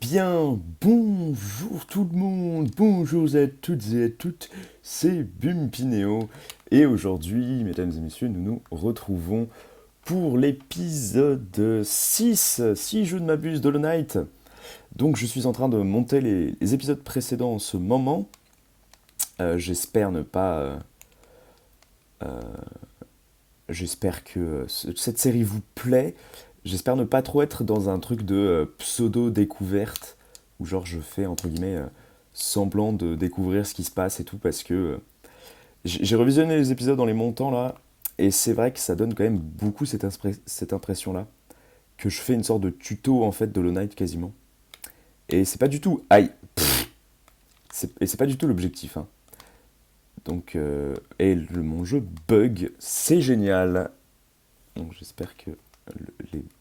bien, bonjour tout le monde, bonjour à toutes et à toutes, c'est Bumpinéo. Et aujourd'hui, mesdames et messieurs, nous nous retrouvons pour l'épisode 6, si je ne m'abuse, d'Hollow Knight. Donc je suis en train de monter les épisodes précédents en ce moment. J'espère ne pas... j'espère que cette série vous plaît. J'espère ne pas trop être dans un truc de pseudo-découverte, où genre je fais, entre guillemets, semblant de découvrir ce qui se passe et tout, parce que j'ai revisionné les épisodes dans les montants là, et c'est vrai que ça donne quand même beaucoup cette impression-là, que je fais une sorte de tuto en fait de Hollow Knight quasiment. Et c'est pas du tout... Aïe, et c'est pas du tout l'objectif, hein. Donc, mon jeu bug, c'est génial. Donc j'espère que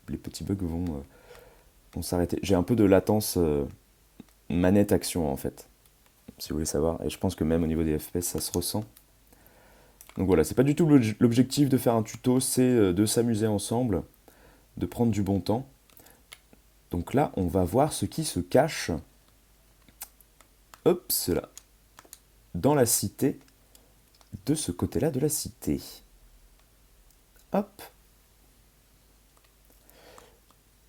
les petits bugs vont s'arrêter. J'ai un peu de latence manette-action en fait, si vous voulez savoir. Et je pense que même au niveau des FPS, ça se ressent. Donc voilà, c'est pas du tout l'objectif de faire un tuto, c'est de s'amuser ensemble, de prendre du bon temps. Donc là, on va voir ce qui se cache, hop, cela, dans la cité, de ce côté-là de la cité. Hop.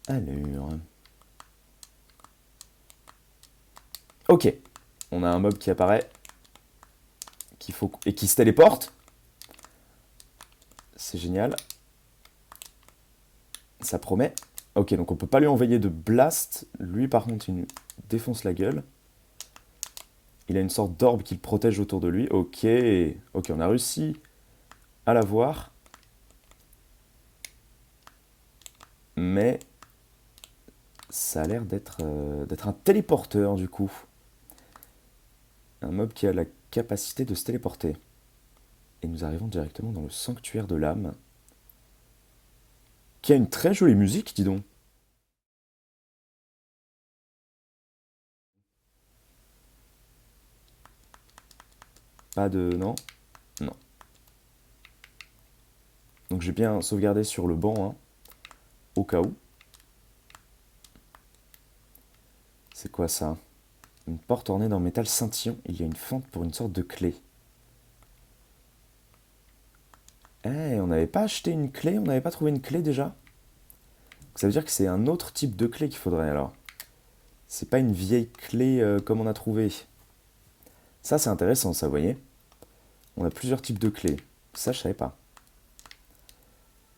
Alors. Ok. On a un mob qui apparaît. Et qui se téléporte. C'est génial. Ça promet. Ok, donc on peut pas lui envoyer de blast. Lui, par contre, il nous défonce la gueule. Il a une sorte d'orbe qui le protège autour de lui. Ok. Ok, on a réussi à l'avoir. Mais ça a l'air d'être un téléporteur, du coup. Un mob qui a la capacité de se téléporter. Et nous arrivons directement dans le sanctuaire de l'âme. Qui a une très jolie musique, dis donc. Pas de... Non. Non. Donc j'ai bien sauvegardé sur le banc, hein, au cas où. C'est quoi ça? Une porte ornée d'un métal scintillant. Il y a une fente pour une sorte de clé. Eh, on n'avait pas acheté une clé? On n'avait pas trouvé une clé déjà? Ça veut dire que c'est un autre type de clé qu'il faudrait alors. C'est pas une vieille clé comme on a trouvé. Ça c'est intéressant ça, vous voyez. On a plusieurs types de clés. Ça je savais pas.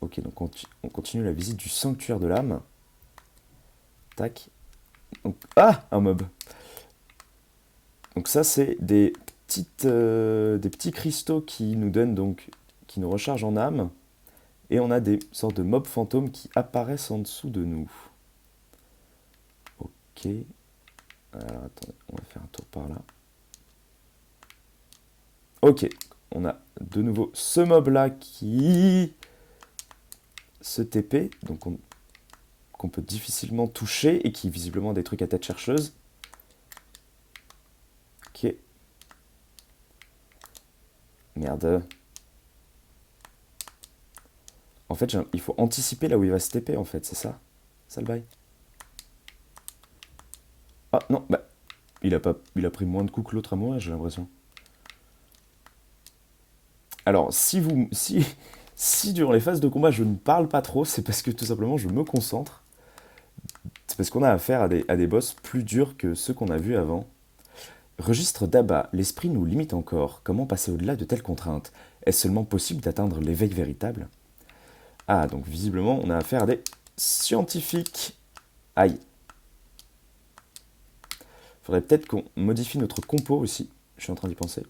Ok, donc on continue la visite du sanctuaire de l'âme. Tac. Donc, ah, un mob. Donc ça c'est des petits cristaux qui nous donnent donc, qui nous rechargent en âme. Et on a des sortes de mobs fantômes qui apparaissent en dessous de nous. Ok. Alors attendez, on va faire un tour par là. Ok, on a de nouveau ce mob là qui se TP, donc qu'on peut difficilement toucher et qui visiblement a des trucs à tête chercheuse. Ok. Merde. En fait, il faut anticiper là où il va se TP en fait, c'est ça? Ça le bail. Ah non, bah, il a pris moins de coups que l'autre à mourir, j'ai l'impression. Alors, si durant les phases de combat je ne parle pas trop, c'est parce que tout simplement je me concentre. C'est parce qu'on a affaire à des boss plus durs que ceux qu'on a vus avant. Registre d'Abba, l'esprit nous limite encore. Comment passer au-delà de telles contraintes? Est-ce seulement possible d'atteindre l'éveil véritable? Ah, donc visiblement on a affaire à des scientifiques. Aïe. Faudrait peut-être qu'on modifie notre compo aussi. Je suis en train d'y penser.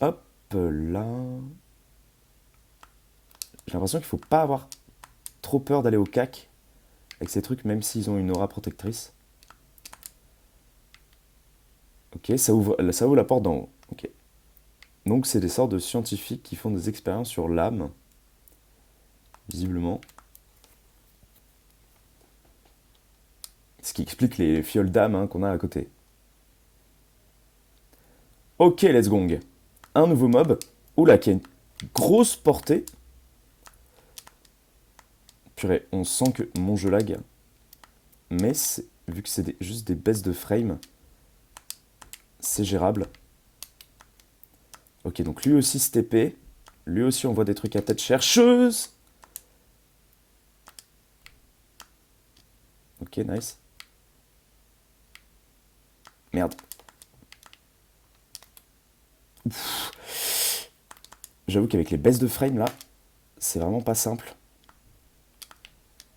Hop là. J'ai l'impression qu'il faut pas avoir trop peur d'aller au cac avec ces trucs, même s'ils ont une aura protectrice. Ok, ça ouvre la porte d'en haut. Ok. Donc c'est des sortes de scientifiques qui font des expériences sur l'âme, visiblement. Ce qui explique les fioles d'âme hein, qu'on a à côté. Ok, let's gong. Un nouveau mob. Oula, qui a une grosse portée. purée, on sent que mon jeu lag. Mais vu que c'est juste des baisses de frame, c'est gérable. Ok, donc lui aussi se TP. Lui aussi envoie des trucs à tête chercheuse. Ok, nice. Merde. J'avoue qu'avec les baisses de frame là, c'est vraiment pas simple.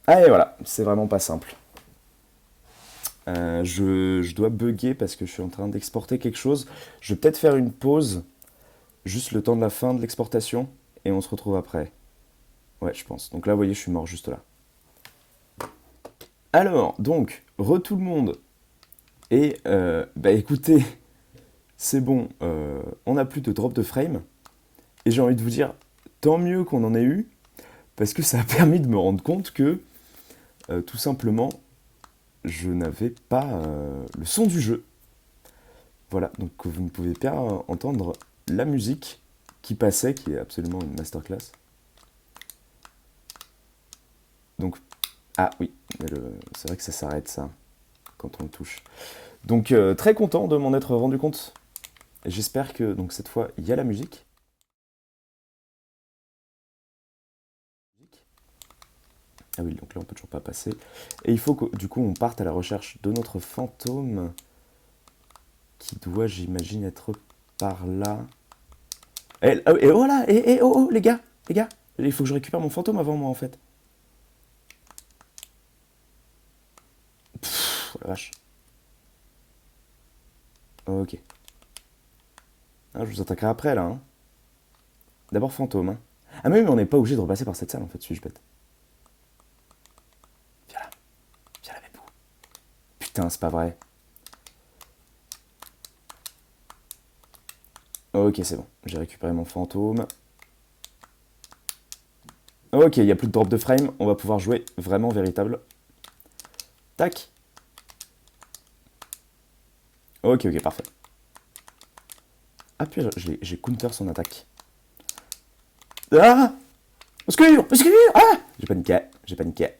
Ah et voilà, c'est vraiment pas simple. Je dois bugger parce que je suis en train d'exporter quelque chose. Je vais peut-être faire une pause, juste le temps de la fin de l'exportation, et on se retrouve après. Ouais, je pense. Donc là, vous voyez, je suis mort juste là. Alors, donc, tout le monde. Et, bah écoutez, c'est bon, on n'a plus de drop de frame. Et j'ai envie de vous dire, tant mieux qu'on en ait eu, parce que ça a permis de me rendre compte que, tout simplement, je n'avais pas le son du jeu. Voilà, donc vous ne pouvez pas entendre la musique qui passait, qui est absolument une masterclass. Donc, ah oui, c'est vrai que ça s'arrête ça, quand on le touche. Donc très content de m'en être rendu compte. Et j'espère que donc cette fois, il y a la musique. Ah oui, donc là on peut toujours pas passer. Et il faut que du coup on parte à la recherche de notre fantôme, qui doit, j'imagine, être par là. Et voilà, oh, les gars, il faut que je récupère mon fantôme avant moi en fait. Pfff, oh la vache. Ok. Ah, je vous attaquerai après là. Hein. D'abord fantôme. Hein. Ah mais oui, mais on n'est pas obligé de repasser par cette salle en fait, suis-je bête. Viens là. Viens là, Bébou. Putain, c'est pas vrai. Ok, c'est bon. J'ai récupéré mon fantôme. Ok, il n'y a plus de drop de frame. On va pouvoir jouer vraiment véritable. Tac. Ok, ok, parfait. Ah, puis j'ai counter son attaque. Ah! Au secours! Au secours! Ah! J'ai paniqué.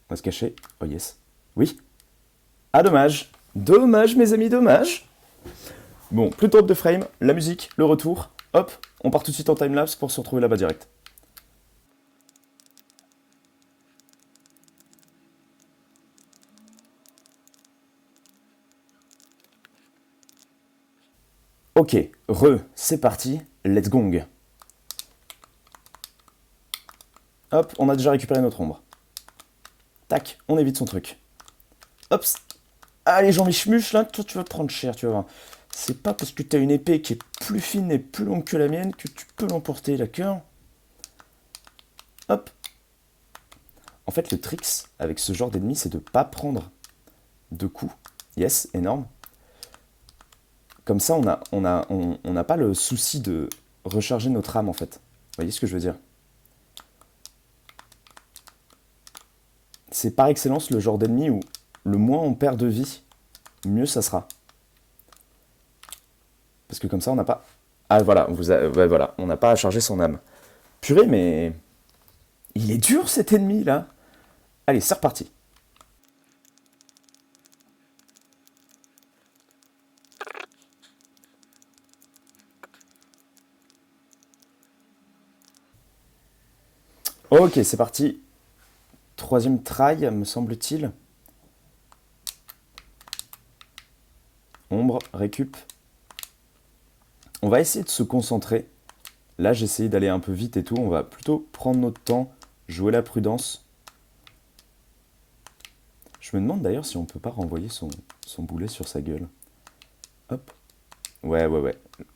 On va se cacher. Oh yes. Oui. Ah, dommage. Dommage, mes amis, dommage. Bon, plus de drop de frame, la musique, le retour. Hop, on part tout de suite en timelapse pour se retrouver là-bas direct. Ok, c'est parti, let's gong. Hop, on a déjà récupéré notre ombre. Tac, on évite son truc. Hop. Allez, Jean-Michmuche, là, toi, tu vas te prendre cher, tu vas voir. C'est pas parce que t'as une épée qui est plus fine et plus longue que la mienne que tu peux l'emporter, d'accord? Hop. En fait, le tricks avec ce genre d'ennemi, c'est de pas prendre de coups. Yes, énorme. Comme ça, on n'a pas le souci de recharger notre âme, en fait. Vous voyez ce que je veux dire? C'est par excellence le genre d'ennemi où le moins on perd de vie, mieux ça sera. Parce que comme ça, on n'a pas... Ah voilà, voilà, on n'a pas à charger son âme. Purée, mais... Il est dur cet ennemi, là. Allez, c'est reparti. Ok, c'est parti. Troisième try, me semble-t-il. Ombre, récup. On va essayer de se concentrer. Là, j'ai essayé d'aller un peu vite et tout. On va plutôt prendre notre temps, jouer la prudence. Je me demande d'ailleurs si on peut pas renvoyer son boulet sur sa gueule. Hop. Ouais.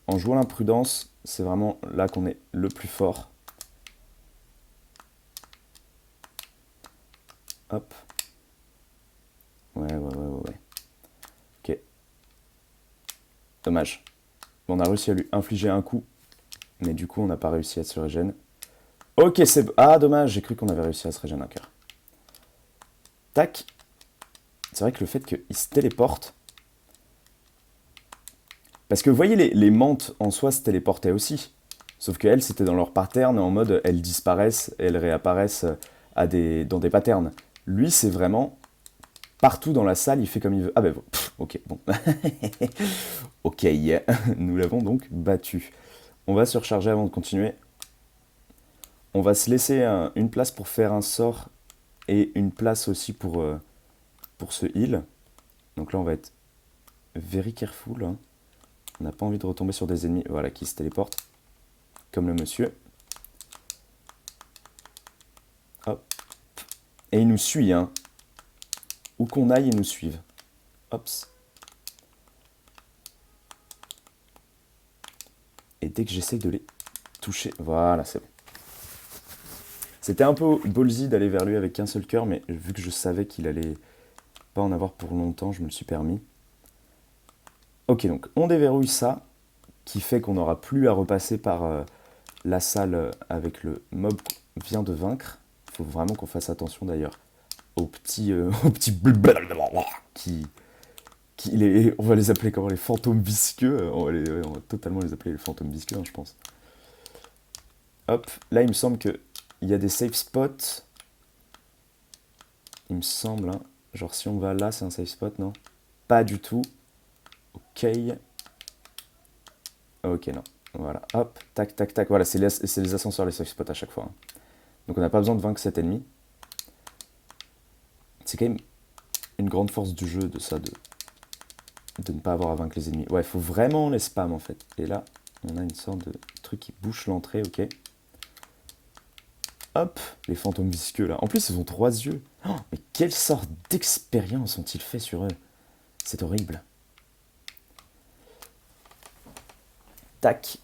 En jouant l'imprudence, c'est vraiment là qu'on est le plus fort. Hop. Ouais. Ok. Dommage. On a réussi à lui infliger un coup. Mais du coup, on n'a pas réussi à se régénérer. Ok, c'est... Ah, dommage, j'ai cru qu'on avait réussi à se régénérer un cœur. Tac. C'est vrai que le fait qu'il se téléporte... Parce que vous voyez, les mantes en soi se téléportaient aussi. Sauf qu'elles, c'était dans leur pattern, en mode elles disparaissent et elles réapparaissent dans des patterns. Lui, c'est vraiment partout dans la salle, il fait comme il veut. Ah ben, ok, bon. Ok, nous l'avons donc battu. On va se recharger avant de continuer. On va se laisser une place pour faire un sort et une place aussi pour ce heal. Donc là, on va être very careful. Hein. On n'a pas envie de retomber sur des ennemis, voilà, qui se téléportent. Comme le monsieur. Hop. Et il nous suit, hein. Où qu'on aille, ils nous suivent. Hops. Et dès que j'essaye de les toucher, voilà, c'est bon. C'était un peu ballsy d'aller vers lui avec qu'un seul cœur, mais vu que je savais qu'il allait pas en avoir pour longtemps, je me le suis permis. Ok, donc on déverrouille ça, qui fait qu'on n'aura plus à repasser par la salle avec le mob qu'on vient de vaincre. Il faut vraiment qu'on fasse attention d'ailleurs aux petits, on va les appeler comment, les fantômes visqueux. On va totalement les appeler les fantômes visqueux, hein, je pense. Hop, là il me semble que il y a des safe spots. Il me semble, hein. Genre si on va là, c'est un safe spot, non? Pas du tout. Ok. Ok, non. Voilà, hop, tac, tac, tac. Voilà, c'est les ascenseurs, les safe spots à chaque fois. Hein. Donc on n'a pas besoin de vaincre cet ennemi. C'est quand même une grande force du jeu de ça, de ne pas avoir à vaincre les ennemis. Ouais, il faut vraiment les spams en fait. Et là, on a une sorte de truc qui bouche l'entrée, ok. Hop, les fantômes visqueux là. En plus, ils ont 3 yeux. Oh, mais quelle sorte d'expérience ont-ils fait sur eux? C'est horrible. Tac,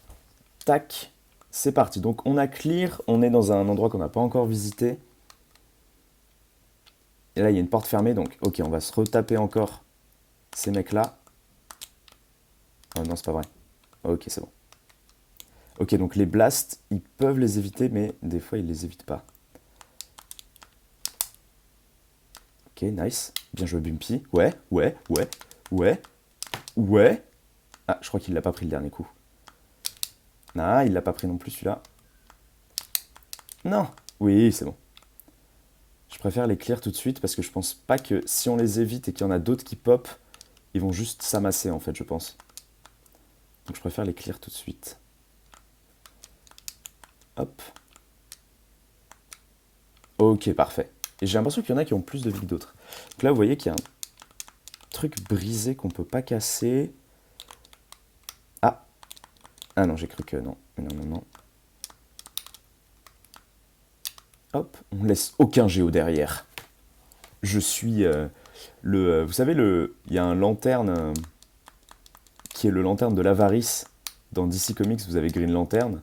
tac, c'est parti. Donc on a clear, on est dans un endroit qu'on n'a pas encore visité. Et là, il y a une porte fermée, donc ok, on va se retaper encore ces mecs-là. Oh non, c'est pas vrai. Ok, c'est bon. Ok, donc les blasts, ils peuvent les éviter, mais des fois, ils les évitent pas. Ok, nice. Bien joué, Bumpy. Ouais. Ah, je crois qu'il l'a pas pris le dernier coup. Ah, il l'a pas pris non plus, celui-là. Non. Oui, c'est bon. Je préfère les clear tout de suite, parce que je pense pas que si on les évite et qu'il y en a d'autres qui pop, ils vont juste s'amasser, en fait, je pense. Donc je préfère les clear tout de suite. Hop. Ok, parfait. Et j'ai l'impression qu'il y en a qui ont plus de vie que d'autres. Donc là, vous voyez qu'il y a un truc brisé qu'on peut pas casser. Ah. Ah non, j'ai cru que non. Non. Hop, on laisse aucun géo derrière. Je suis vous savez, il y a un lanterne qui est le lanterne de l'avarice. Dans DC Comics, vous avez Green Lantern.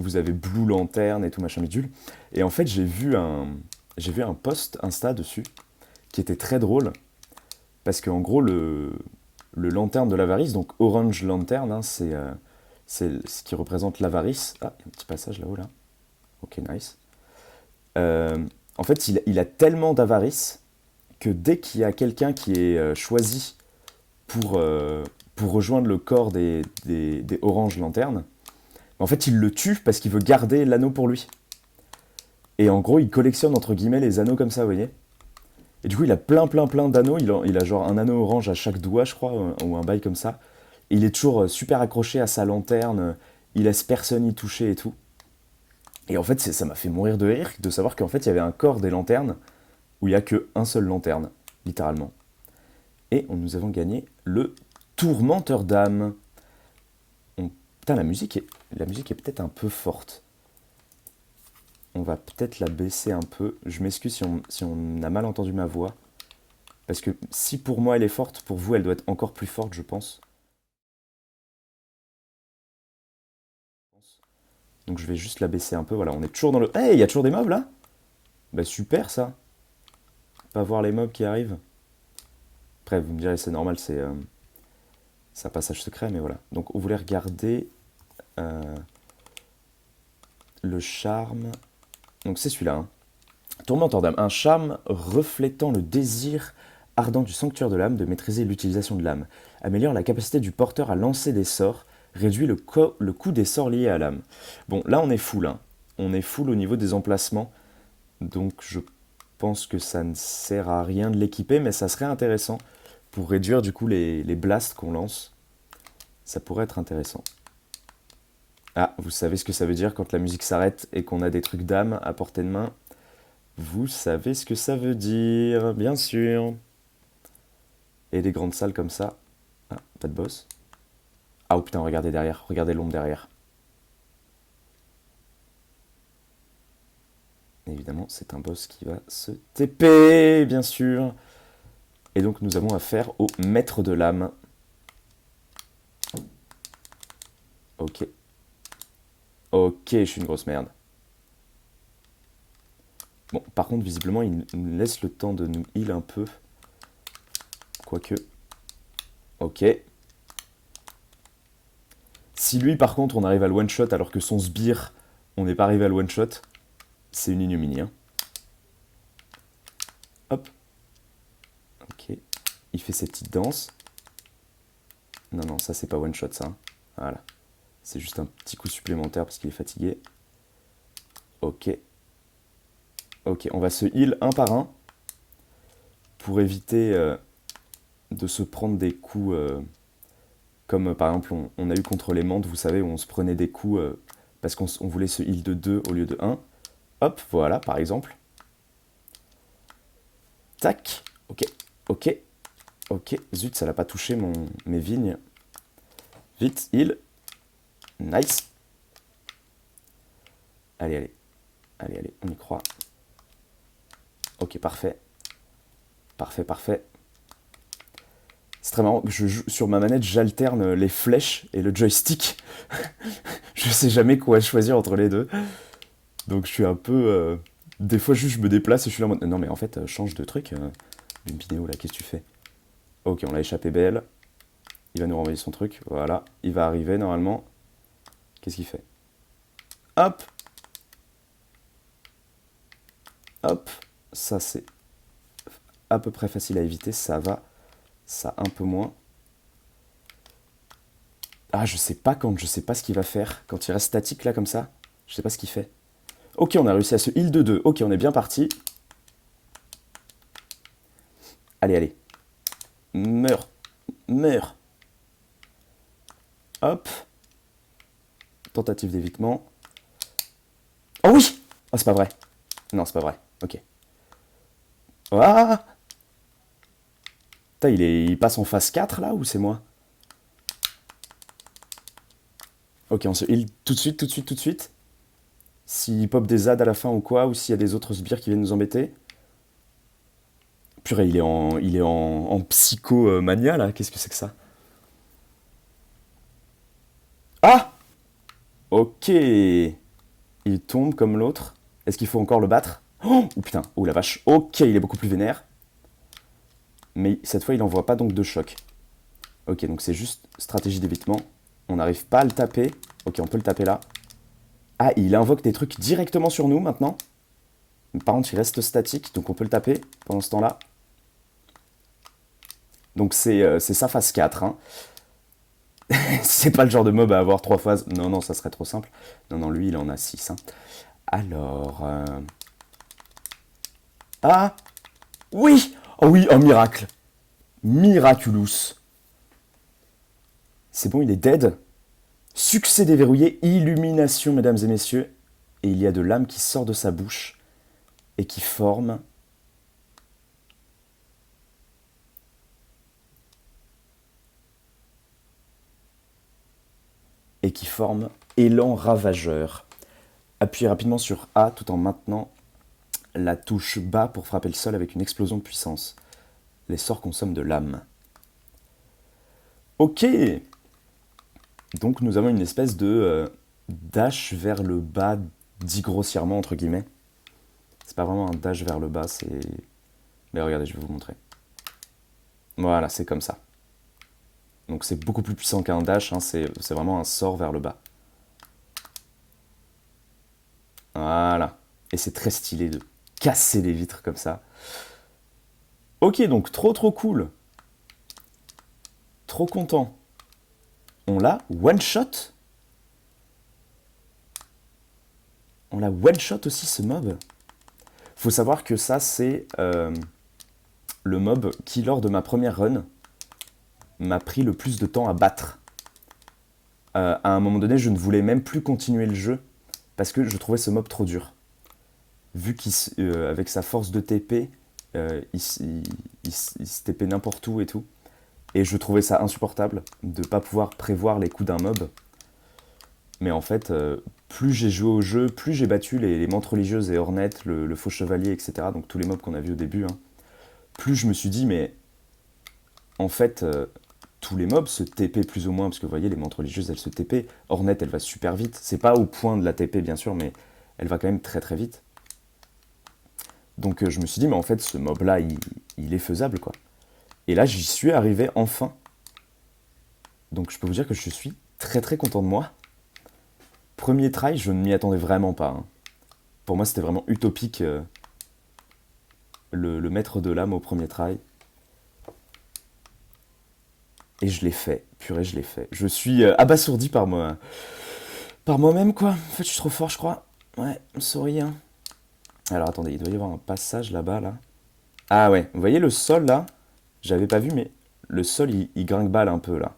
Vous avez Blue Lantern et tout machin bidule. Et en fait, j'ai vu un post Insta dessus qui était très drôle. Parce qu'en gros, le lanterne de l'avarice, donc Orange Lantern, hein, c'est ce qui représente l'avarice. Ah, il y a un petit passage là-haut, là. Ok, nice. En fait, il a tellement d'avarice que dès qu'il y a quelqu'un qui est choisi pour rejoindre le corps des Orange Lanternes, en fait, il le tue parce qu'il veut garder l'anneau pour lui. Et en gros, il collectionne entre guillemets les anneaux comme ça, vous voyez. Et du coup, il a plein d'anneaux. Il a genre un anneau orange à chaque doigt, je crois, ou un bail comme ça. Et il est toujours super accroché à sa lanterne. Il laisse personne y toucher et tout. Et en fait, ça m'a fait mourir de rire de savoir qu'en fait, il y avait un corps des lanternes où il n'y a qu'un seul lanterne, littéralement. Et nous avons gagné le Tourmenteur d'âme. Putain, la musique est peut-être un peu forte. On va peut-être la baisser un peu. Je m'excuse si on a mal entendu ma voix. Parce que si pour moi elle est forte, pour vous elle doit être encore plus forte, je pense. Donc je vais juste la baisser un peu. Voilà, on est toujours dans le... Hey, il y a toujours des mobs là? Bah super ça. Pas voir les mobs qui arrivent. Après, vous me direz, c'est normal, c'est un passage secret, mais voilà. Donc on voulait regarder le charme. Donc c'est celui-là. Hein. Tourmenteur d'âme. Un charme reflétant le désir ardent du sanctuaire de l'âme de maîtriser l'utilisation de l'âme. Améliore la capacité du porteur à lancer des sorts, réduit le coût des sorts liés à l'âme. Bon, là on est full, hein. On est full au niveau des emplacements, donc je pense que ça ne sert à rien de l'équiper, mais ça serait intéressant pour réduire du coup les blasts qu'on lance. Ça pourrait être intéressant. Ah, vous savez ce que ça veut dire quand la musique s'arrête et qu'on a des trucs d'âme à portée de main. Vous savez ce que ça veut dire, bien sûr. Et des grandes salles comme ça. Ah, pas de boss. Ah, oh putain, regardez derrière, regardez l'ombre derrière. Évidemment, c'est un boss qui va se TP, bien sûr. Et donc, nous avons affaire au maître de l'âme. Ok. Ok, je suis une grosse merde. Bon, par contre, visiblement, il nous laisse le temps de nous heal un peu. Quoique. Ok. Si lui, par contre, on arrive à le one-shot alors que son sbire, on n'est pas arrivé à le one-shot, c'est une ignominie. Hein. Hop. Ok. Il fait ses petites danses. Non, non, ça, c'est pas one-shot, ça. Hein. Voilà. C'est juste un petit coup supplémentaire parce qu'il est fatigué. Ok. Ok, on va se heal un par un pour éviter de se prendre des coups comme par exemple on a eu contre les mantes, vous savez, où on se prenait des coups parce qu'on voulait se heal de 2 au lieu de 1. Hop, voilà, par exemple. Tac, ok, ok, ok. Zut, ça l'a pas touché mes vignes. Vite, heal. Nice. Allez, allez. Allez, allez, on y croit. Ok, parfait. Parfait, parfait. C'est très marrant, sur ma manette, j'alterne les flèches et le joystick. Je sais jamais quoi choisir entre les deux. Donc je suis un peu... Des fois, juste je me déplace et je suis là en mode... Non mais en fait, change de truc. Une vidéo là, qu'est-ce que tu fais? Ok, on l'a échappé belle. Il va nous renvoyer son truc. Voilà, il va arriver normalement. Qu'est-ce qu'il fait? Hop! Hop! Ça c'est à peu près facile à éviter, ça va. Ça un peu moins. Ah, je sais pas quand, je sais pas ce qu'il va faire. Quand il reste statique là comme ça, je sais pas ce qu'il fait. Ok, on a réussi à se heal de 2. Ok, on est bien parti. Allez, allez. Meurs. Meurs. Hop. Tentative d'évitement. Oh oui! Oh, c'est pas vrai. Non, c'est pas vrai. Ok. Ah! Putain, il passe en phase 4 là ou c'est moi? Ok, on se heal tout de suite, tout de suite, tout de suite. S'il pop des ZAD à la fin ou quoi, ou s'il y a des autres sbires qui viennent nous embêter. Purée, il est en psychomania là, qu'est-ce que c'est que ça? Ah! Ok. Il tombe comme l'autre. Est-ce qu'il faut encore le battre? Oh putain, oh la vache. Ok, il est beaucoup plus vénère. Mais cette fois, il n'envoie pas donc de choc. Ok, donc c'est juste stratégie d'évitement. On n'arrive pas à le taper. Ok, on peut le taper là. Ah, il invoque des trucs directement sur nous maintenant. Par contre, il reste statique, donc on peut le taper pendant ce temps-là. Donc c'est sa phase 4. Hein. C'est pas le genre de mob à avoir 3 phases. Non, non, ça serait trop simple. Non, non, lui, il en a 6. Hein. Alors... Ah! Oui! Oh oui, un miracle! Miraculous! C'est bon, il est dead. Succès déverrouillé, illumination, mesdames et messieurs. Et il y a de l'âme qui sort de sa bouche et qui forme... Et qui forme élan ravageur. Appuyez rapidement sur A tout en maintenant la touche bas pour frapper le sol avec une explosion de puissance. Les sorts consomment de l'âme. Ok! Donc nous avons une espèce de dash vers le bas, dit grossièrement entre guillemets. C'est pas vraiment un dash vers le bas, c'est... Mais regardez, je vais vous montrer. Voilà, c'est comme ça. Donc c'est beaucoup plus puissant qu'un dash, hein, c'est vraiment un sort vers le bas. Voilà. Et c'est très stylé de casser les vitres comme ça. Ok, donc trop trop cool. Trop content. On l'a one-shot. On l'a one-shot aussi, ce mob. Faut savoir que ça, c'est le mob qui, lors de ma première run, m'a pris le plus de temps à battre. À un moment donné, je ne voulais même plus continuer le jeu parce que je trouvais ce mob trop dur. Vu qu'avec sa force de TP, il se TP n'importe où et tout. Et je trouvais ça insupportable de ne pas pouvoir prévoir les coups d'un mob. Mais en fait, plus j'ai joué au jeu, plus j'ai battu les mantes religieuses et Hornet, le faux chevalier, etc. Donc tous les mobs qu'on a vus au début. Hein, plus je me suis dit, mais en fait, tous les mobs se TP plus ou moins, parce que vous voyez, les mantes religieuses, elles se TP. Hornet, elle va super vite. C'est pas au point de la TP, bien sûr, mais elle va quand même très très vite. Donc je me suis dit, mais en fait, ce mob-là, il est faisable, quoi. Et là, j'y suis arrivé enfin. Donc je peux vous dire que je suis très très content de moi. Premier try, je ne m'y attendais vraiment pas. Hein. Pour moi, c'était vraiment utopique le maître de l'âme au premier try. Et je l'ai fait. Purée, je l'ai fait. Je suis abasourdi par moi-même, quoi. En fait, je suis trop fort, je crois. Ouais, sorry, hein. Alors, attendez, il doit y avoir un passage là-bas, là. Ah ouais, vous voyez le sol, là? J'avais pas vu, mais le sol, il gringue-balle un peu, là.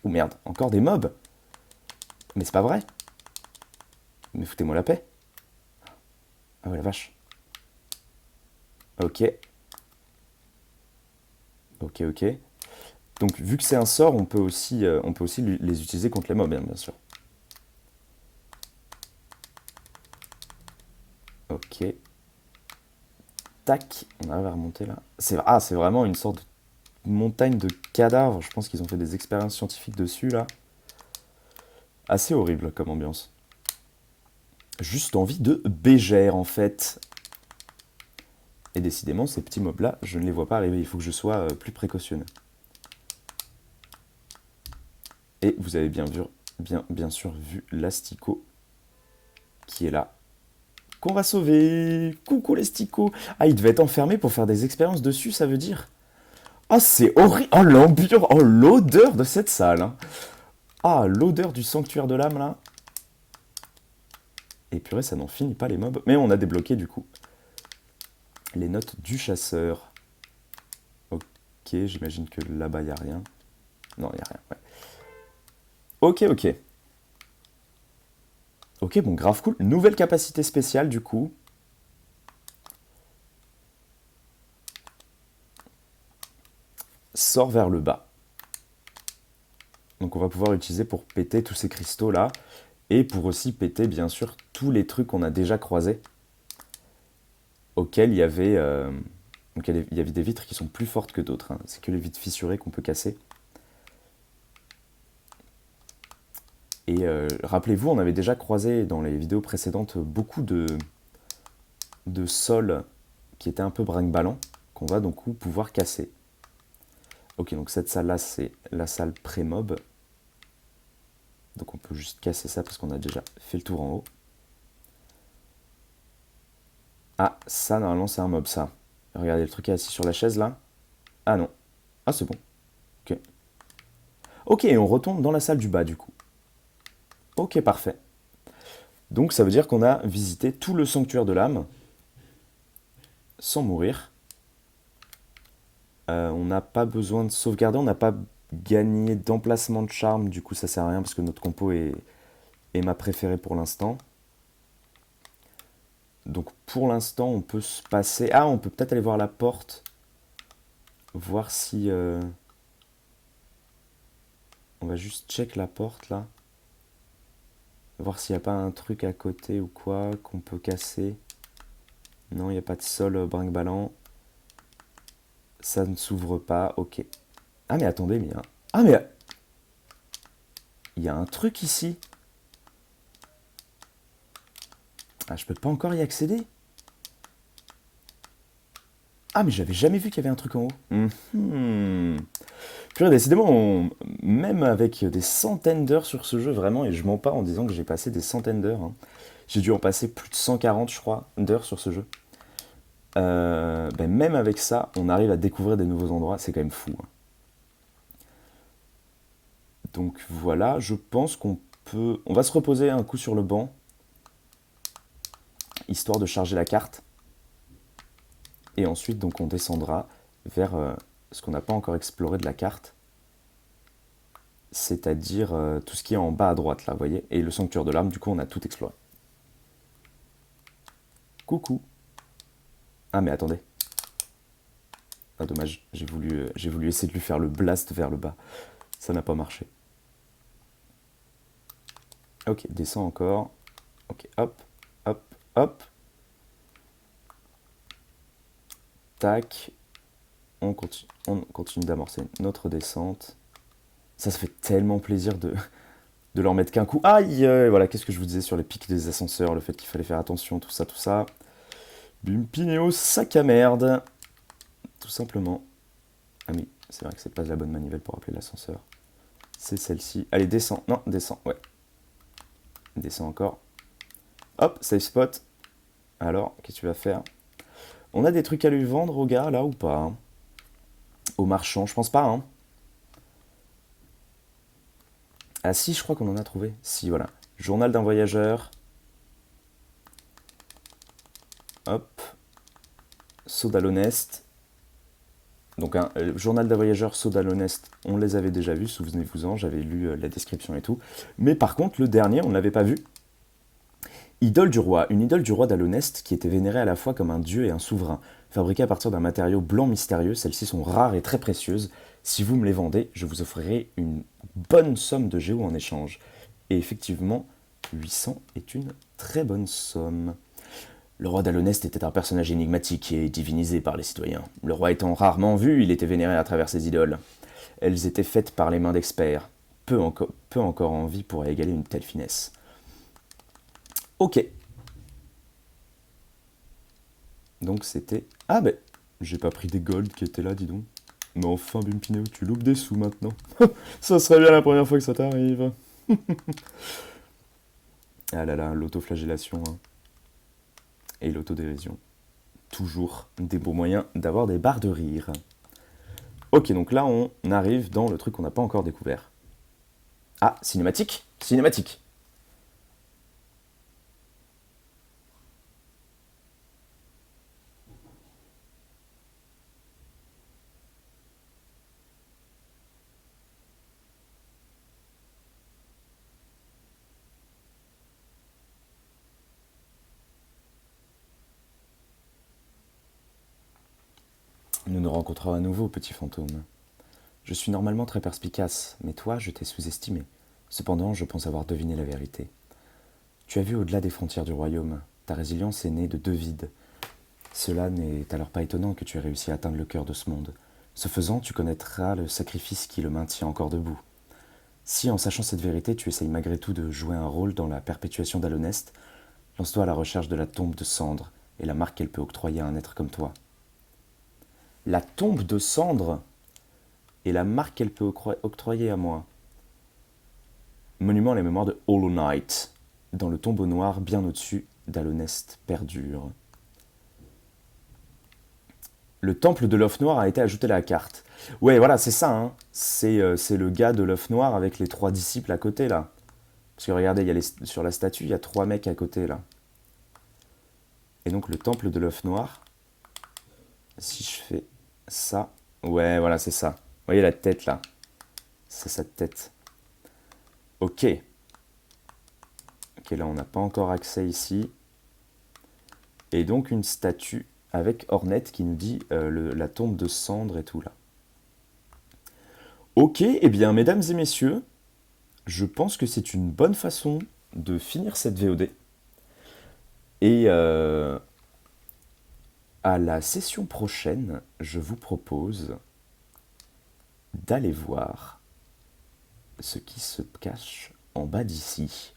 Oh merde, encore des mobs? Mais c'est pas vrai. Mais foutez-moi la paix. Ah ouais, la vache. Ok. Ok, ok. Donc, vu que c'est un sort, on peut aussi les utiliser contre les mobs, hein, bien sûr. Ok. Tac. On arrive à remonter là. C'est vraiment une sorte de montagne de cadavres. Je pense qu'ils ont fait des expériences scientifiques dessus, là. Assez horrible comme ambiance. Juste envie de bégère, en fait. Et décidément, ces petits mobs-là, je ne les vois pas arriver. Il faut que je sois plus précautionneux. Et vous avez bien sûr vu l'asticot qui est là. Qu'on va sauver. Coucou l'asticot. Ah, il devait être enfermé pour faire des expériences dessus, ça veut dire. Ah, c'est horrible. Oh, l'ambiance. Oh, l'odeur de cette salle. Hein. Ah, l'odeur du sanctuaire de l'âme, là. Et purée, ça n'en finit pas les mobs. Mais on a débloqué, du coup, les notes du chasseur. Ok, j'imagine que là-bas, il n'y a rien. Non, il n'y a rien, ouais. Ok, ok. Ok, bon, grave cool. Nouvelle capacité spéciale, du coup. Sort vers le bas. Donc on va pouvoir l'utiliser pour péter tous ces cristaux-là. Et pour aussi péter, bien sûr, tous les trucs qu'on a déjà croisés. Auxquels il y avait... il y avait des vitres qui sont plus fortes que d'autres. Hein. C'est que les vitres fissurées qu'on peut casser. Et rappelez-vous, on avait déjà croisé dans les vidéos précédentes beaucoup de sols qui étaient un peu brinque-ballant, qu'on va donc pouvoir casser. Ok, donc cette salle-là, c'est la salle pré-mob. Donc on peut juste casser ça parce qu'on a déjà fait le tour en haut. Ah, ça, normalement, c'est un mob, ça. Regardez, le truc est assis sur la chaise, là. Ah non. Ah, c'est bon. Ok. Ok, et on retourne dans la salle du bas, du coup. Ok, parfait. Donc ça veut dire qu'on a visité tout le sanctuaire de l'âme sans mourir. On n'a pas besoin de sauvegarder, on n'a pas gagné d'emplacement de charme, du coup ça sert à rien parce que notre compo est ma préférée pour l'instant. Donc pour l'instant on peut se passer... Ah, on peut peut-être aller voir la porte, voir si... On va juste check la porte là. Voir s'il n'y a pas un truc à côté ou quoi qu'on peut casser. Non, il n'y a pas de sol brinque-ballant. Ça ne s'ouvre pas, ok. Ah mais attendez, mais il y a un... Ah mais... Il y a un truc ici. Ah, je peux pas encore y accéder. Ah mais j'avais jamais vu qu'il y avait un truc en haut. Purée, décidément, même avec des centaines d'heures sur ce jeu, vraiment, et je mens pas en disant que j'ai passé des centaines d'heures. Hein. J'ai dû en passer plus de 140, je crois, d'heures sur ce jeu. Ben, même avec ça, on arrive à découvrir des nouveaux endroits, c'est quand même fou. Hein. Donc voilà, je pense qu'on peut... On va se reposer un coup sur le banc, histoire de charger la carte. Et ensuite, donc, on descendra vers ce qu'on n'a pas encore exploré de la carte. C'est-à-dire tout ce qui est en bas à droite, là, vous voyez. Et le sanctuaire de l'âme, du coup, on a tout exploré. Coucou. Ah, mais attendez. Ah, dommage, j'ai voulu essayer de lui faire le blast vers le bas. Ça n'a pas marché. Ok, descends encore. Ok, hop, hop, hop. Tac. On continue d'amorcer notre descente. Ça fait tellement plaisir de leur mettre qu'un coup. Aïe, voilà, qu'est-ce que je vous disais sur les pics des ascenseurs, le fait qu'il fallait faire attention, tout ça, tout ça. Bumpinéo, sac à merde. Tout simplement. Ah oui, c'est vrai que c'est pas la bonne manivelle pour appeler l'ascenseur. C'est celle-ci. Allez, descends. Non, descends, ouais. Descends encore. Hop, safe spot. Alors, qu'est-ce que tu vas faire? On a des trucs à lui vendre au gars, là, ou pas hein? Au marchand, je pense pas, hein. Ah si, je crois qu'on en a trouvé. Si, voilà. Journal d'un voyageur. Hop. Soda l'honnête. Donc, journal d'un voyageur, Soda l'honnête, on les avait déjà vus, souvenez-vous-en, j'avais lu la description et tout. Mais par contre, le dernier, on ne l'avait pas vu. Idole du roi, une idole du roi d'Alonest qui était vénérée à la fois comme un dieu et un souverain. Fabriquée à partir d'un matériau blanc mystérieux, celles-ci sont rares et très précieuses. Si vous me les vendez, je vous offrirai une bonne somme de géo en échange. Et effectivement, 800 est une très bonne somme. Le roi d'Alonest était un personnage énigmatique et divinisé par les citoyens. Le roi étant rarement vu, il était vénéré à travers ses idoles. Elles étaient faites par les mains d'experts. Peu encore en vie pourrait égaler une telle finesse. Ok. Donc c'était... Ah ben, j'ai pas pris des golds qui étaient là, dis donc. Mais enfin, Bumpinéo, tu loupes des sous maintenant. Ça serait bien la première fois que ça t'arrive. Ah là là, l'autoflagellation hein. Et l'autodérision. Toujours des beaux moyens d'avoir des barres de rire. Ok, donc là, on arrive dans le truc qu'on n'a pas encore découvert. Ah, cinématique. Cinématique. Nous nous rencontrons à nouveau, petit fantôme. Je suis normalement très perspicace, mais toi, je t'ai sous-estimé. Cependant, je pense avoir deviné la vérité. Tu as vu au-delà des frontières du royaume. Ta résilience est née de deux vides. Cela n'est alors pas étonnant que tu aies réussi à atteindre le cœur de ce monde. Ce faisant, tu connaîtras le sacrifice qui le maintient encore debout. Si, en sachant cette vérité, tu essayes malgré tout de jouer un rôle dans la perpétuation d'Alonest, lance-toi à la recherche de la tombe de cendre et la marque qu'elle peut octroyer à un être comme toi. La tombe de cendre et la marque qu'elle peut octroyer à moi. Monument à la mémoire de Hollow Knight, dans le tombeau noir bien au-dessus d'Alonest perdure. Le temple de l'œuf noir a été ajouté à la carte. Ouais, voilà, c'est ça, hein. C'est le gars de l'œuf noir avec les 3 disciples à côté, là. Parce que regardez, sur la statue, il y a 3 mecs à côté, là. Et donc, le temple de l'œuf noir, si je fais ça... Ouais, voilà, c'est ça. Vous voyez la tête, là. C'est sa tête. Ok. Ok, là, on n'a pas encore accès ici. Et donc, une statue avec Ornette qui nous dit la tombe de cendre et tout, là. Ok, eh bien, mesdames et messieurs, je pense que c'est une bonne façon de finir cette VOD. Et à la session prochaine, je vous propose d'aller voir ce qui se cache en bas d'ici.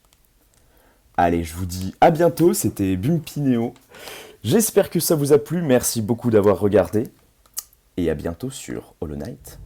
Allez, je vous dis à bientôt, c'était Bumpinéo. J'espère que ça vous a plu, merci beaucoup d'avoir regardé. Et à bientôt sur Hollow Knight.